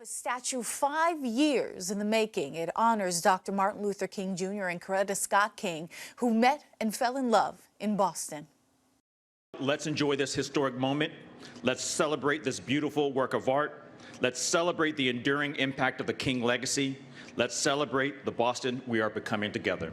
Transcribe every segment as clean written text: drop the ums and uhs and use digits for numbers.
Statue 5 years in the making. It honors Dr. Martin Luther King Jr. and Coretta Scott King, who met and fell in love in Boston. Let's enjoy this historic moment. Let's celebrate this beautiful work of art. Let's celebrate the enduring impact of the King legacy. Let's celebrate the Boston we are becoming together.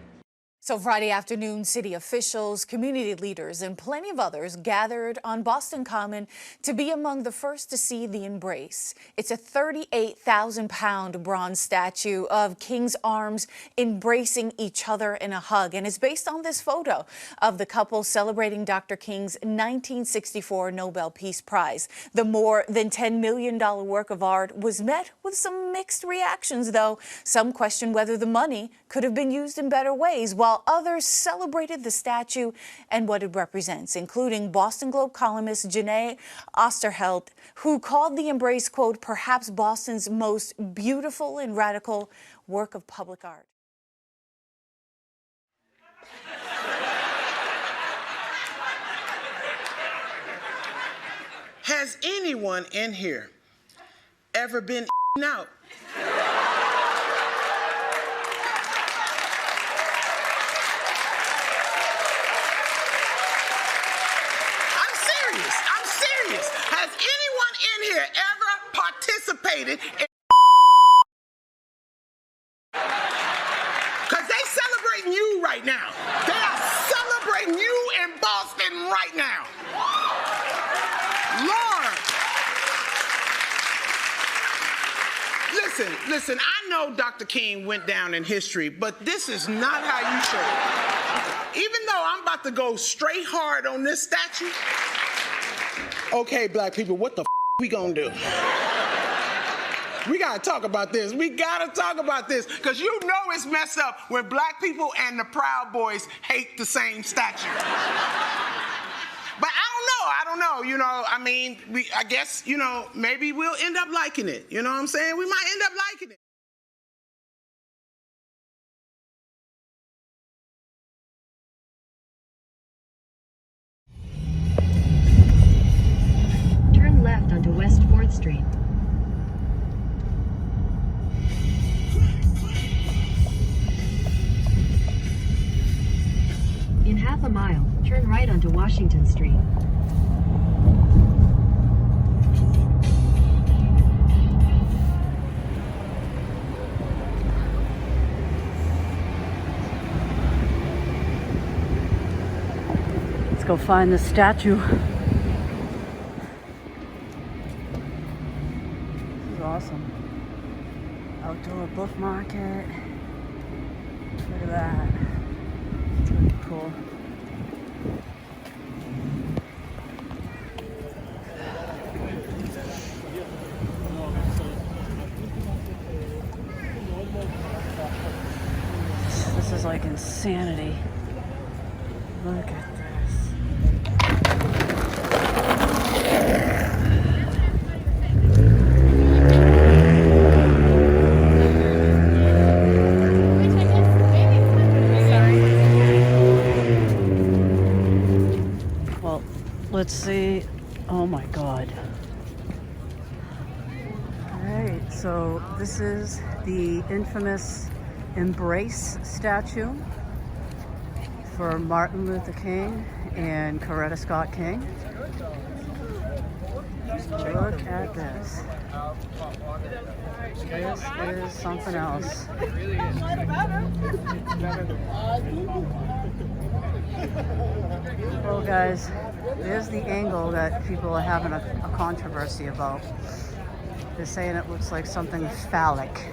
So Friday afternoon, city officials, community leaders, and plenty of others gathered on Boston Common to be among the first to see the embrace. It's a 38,000-pound bronze statue of King's arms embracing each other in a hug. And it's based on this photo of the couple celebrating Dr. King's 1964 Nobel Peace Prize. The more than $10 million work of art was met with some mixed reactions, though. Some questioned whether the money could have been used in better ways, while others celebrated the statue and what it represents, including Boston Globe columnist Janae Osterheld, who called the embrace, quote, perhaps Boston's most beautiful and radical work of public art. Has anyone in here ever been out? Has anyone in here ever participated in? Because they celebrating you right now. They are celebrating you in Boston right now. Lord. Listen, I know Dr. King went down in history, but this is not how you show it. Even though I'm about to go straight hard on this statue, okay, black people, what the we gonna do? We gotta talk about this. We gotta talk about this, because you know it's messed up when black people and the Proud Boys hate the same statue. But I don't know, you know, I mean, I guess, you know, maybe we'll end up liking it. You know what I'm saying? We might end up liking it. Left onto West 4th Street. In half a mile, turn right onto Washington Street. Let's go find the statue. Awesome. Outdoor book market. Look at that. It's really cool. This is like insanity. Look at this. Let's see. Oh my God. All right, so this is the infamous embrace statue for Martin Luther King and Coretta Scott King. Look at this. This is something else. Well, guys, there's the angle that people are having a controversy about. They're saying it looks like something phallic.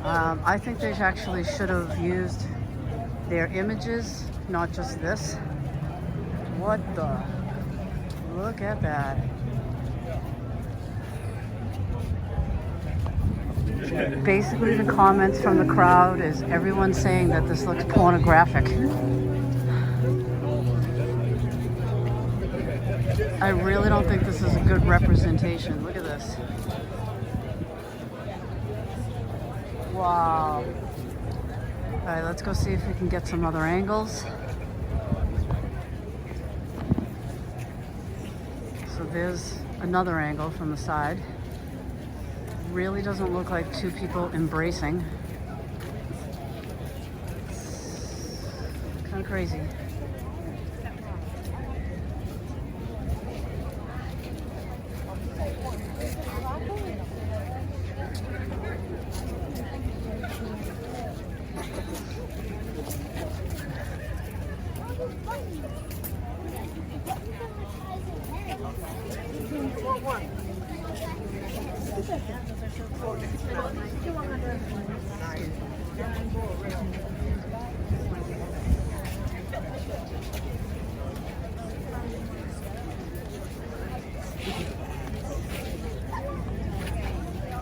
I think they actually should have used their images, not just this. What the? Look at that. Basically, the comments from the crowd is everyone saying that this looks pornographic. I really don't think this is a good representation. Look at this. Wow. All right, let's go see if we can get some other angles. So there's another angle from the side. really doesn't look like two people embracing. Kind of crazy.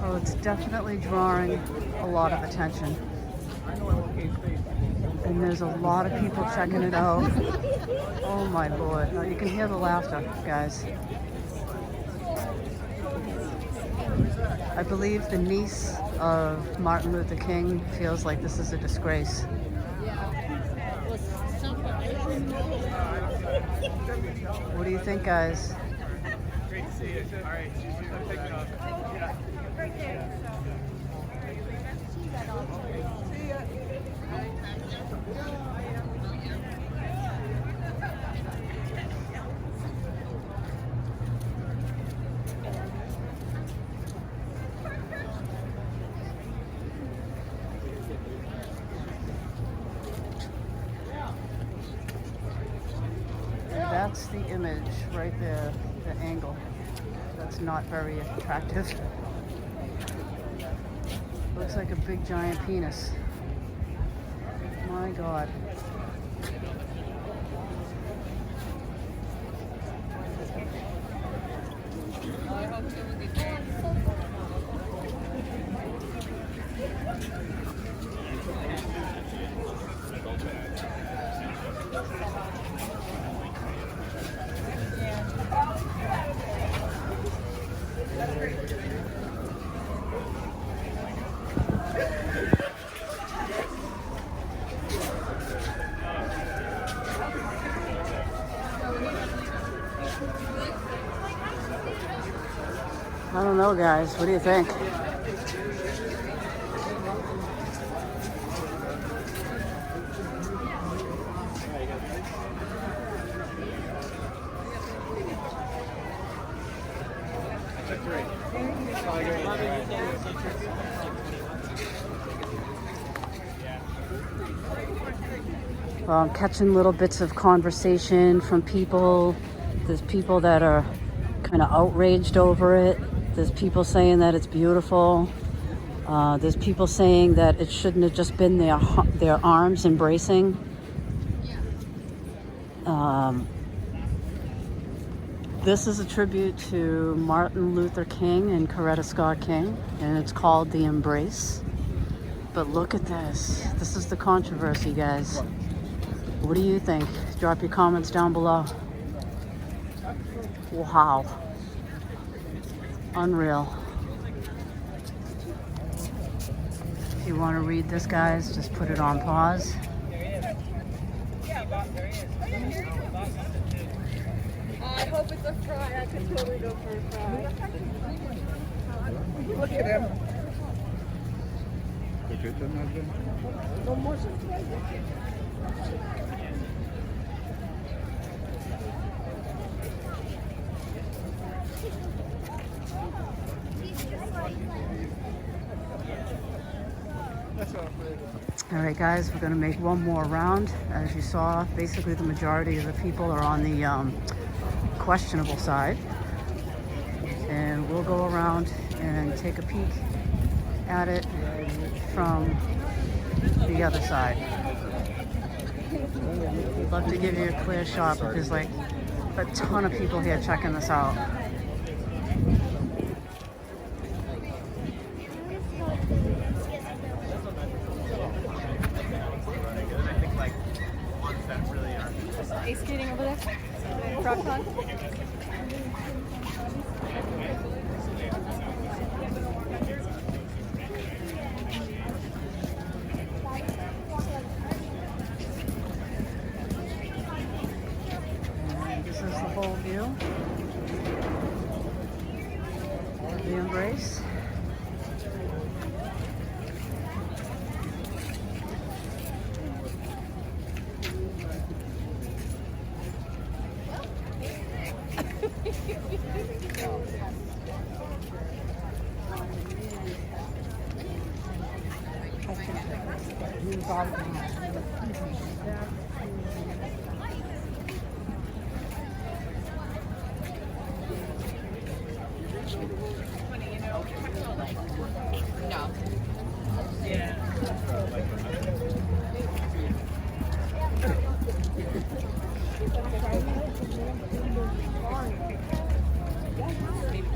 Oh, it's definitely drawing a lot of attention. And there's a lot of people checking it out. Oh my Lord. Now you can hear the laughter, guys. I believe the niece of Martin Luther King feels like this is a disgrace. What do you think, guys? Great to see you. All right, I'm taking off. Yeah. Right there. See ya. That's the image right there, the angle. That's not very attractive. Looks like a big giant penis. My God. I don't know, guys. What do you think? Well, I'm catching little bits of conversation from people. There's people that are kind of outraged over it. There's people saying that it's beautiful. There's people saying that it shouldn't have just been their arms embracing. This is a tribute to Martin Luther King and Coretta Scott King, and it's called The Embrace. But look at this. This is the controversy, guys. What do you think? Drop your comments down below. Wow. Unreal. If you want to read this, guys, just put it on pause. I hope it's a fry. I could totally go for a fry. Look at him. All right, guys, we're going to make one more round. As you saw, basically the majority of the people are on the questionable side. And we'll go around and take a peek at it from the other side. I'd love to give you a clear shot, but there's like a ton of people here checking this out. Ice skating over there? Frog pond? And this is the whole view of the embrace.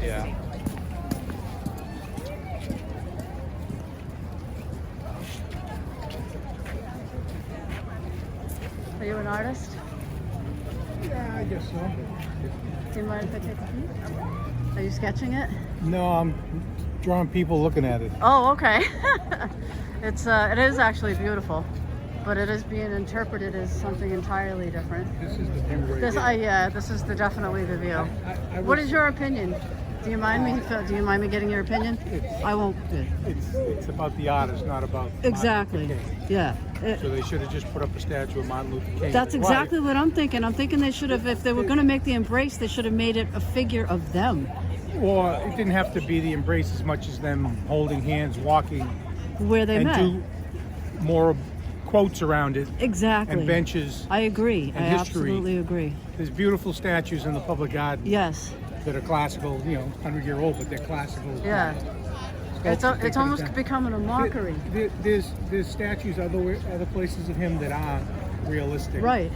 Yeah. Are you an artist? Yeah, I guess so. Do you mind if I take a peek? Are you sketching it? No, I'm drawing people looking at it. Oh, okay. It is actually beautiful, but it is being interpreted as something entirely different. This is the view right here. This is definitely the view. I What was- is your opinion? Do you mind me? Do you mind me getting your opinion? I won't. It's about the artist, not about Exactly. Martin Luther King. Yeah. So they should have just put up a statue of Martin Luther King. That's Why? exactly what I'm thinking. I'm thinking they should have, if they were going to make the embrace, they should have made it a figure of them. Or it didn't have to be the embrace as much as them holding hands, walking, Where they and met. do more quotes around it. Exactly. And benches. I agree. and I history. absolutely agree. There's beautiful statues in the public garden Yes. that are classical, 100-year-old, but they're classical. Yeah. Sculptures they It's could've almost done. becoming a mockery. There's statues other places of him that aren't realistic. Right.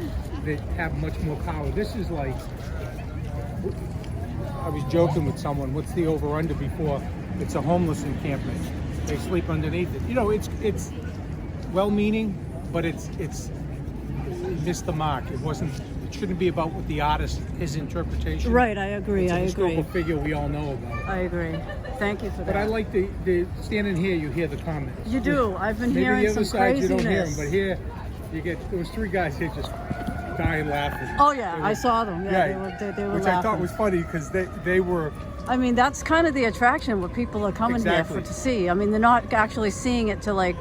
That have much more power. This is like, I was joking with someone, what's the over-under before? It's a homeless encampment. They sleep underneath it. It's well-meaning, but it's missed the mark. It shouldn't be about what the artist, his interpretation. Right, I agree. It's a I historical agree. figure we all know about. I agree. Thank you for that. But I like the standing here, you hear the comments. You do. I've been Maybe hearing the other some side you don't hear craziness. them, but here you get. There was 3 guys here just dying laughing. Oh yeah, They I were- saw them. Yeah, they were which laughing. I thought was funny because they were. I mean, that's kind of the attraction. What people are coming Exactly. here to see. I mean, they're not actually seeing it to like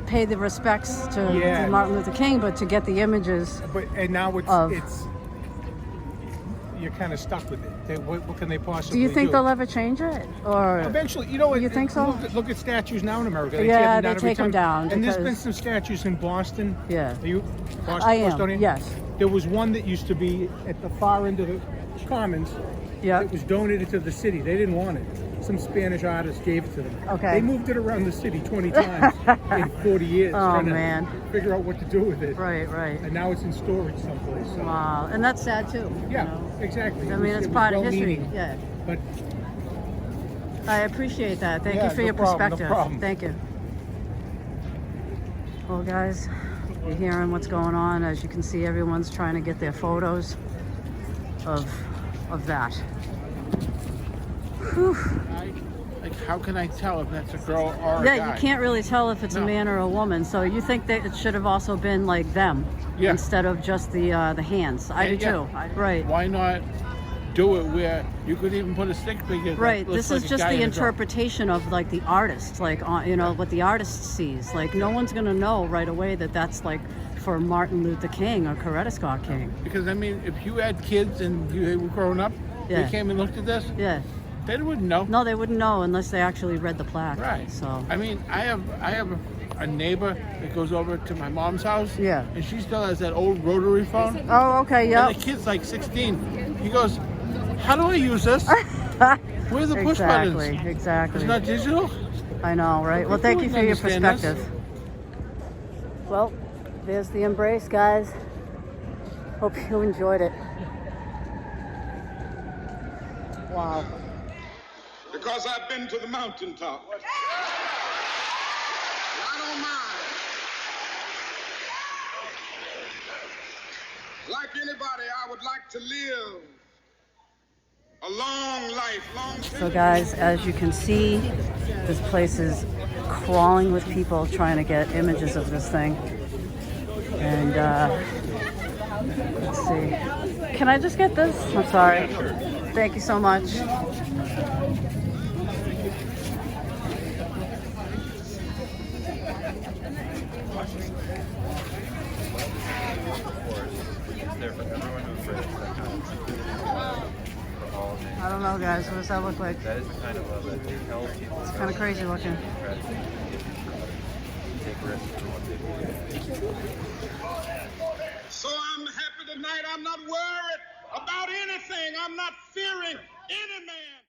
pay the respects to Yeah. Martin Luther King, but to get the images. And now Of- it's you're kind of stuck with it. What can they Do possibly you think do? they'll ever change it, or Eventually, You think so? Look at statues now in America. Yeah, tear them they down every take them time. down And there's been because- some statues in Boston. Yeah. Are you Boston? I am, Bostonian? yes. There was one that used to be at the far end of the Commons. Yeah. It was donated to the city. They didn't want it. Some Spanish artist gave it to them. Okay. They moved it around the city 20 times in 40 years. Oh, trying to man. figure out what to do with it. right? And now it's in storage someplace. So. Wow, and that's sad too. Yeah, You know? exactly. I mean, it's part of history. well-meaning, Yeah. But I appreciate that. Thank Yeah, you for no your problem, no perspective. problem. Thank you. Well, guys, you're hearing what's going on. As you can see, everyone's trying to get their photos of that. Whew. Like, how can I tell if that's a girl or a Yeah, guy? you can't really tell if it's a No. man or a woman. So you think that it should have also been like them Yeah. instead of just the hands. I do Yeah. too. Right. Why not do it where you could even put a stick figure? that Right. looks This like is a just guy the and a girl? interpretation of like the artist, like what the artist sees. Like no one's gonna know right away that that's like for Martin Luther King or Coretta Scott King. Because I mean, if you had kids and you were growing up, Yeah. they came and looked at this, Yeah. they wouldn't know. No, they wouldn't know unless they actually read the plaque. Right. So. I mean, I have a neighbor that goes over to my mom's house. Yeah. And she still has that old rotary phone. Oh, okay. Yep. And the kid's like 16. He goes, "How do I use this? Where are the push Exactly. buttons? Exactly. It's not digital." I know, right? Well, You thank you wouldn't for your understand this. perspective. Well, there's the embrace, guys. Hope you enjoyed it. Wow. Because I've been to the mountaintop. I don't mind. Like anybody, I would like to live a long life, So guys, as you can see, this place is crawling with people trying to get images of this thing. And let's see. Can I just get this? I'm sorry. Thank you so much. I don't know, guys. What does that look like? That is kind of a It's kind of crazy looking. take risks. So I'm happy tonight. I'm not worried about anything. I'm not fearing any man.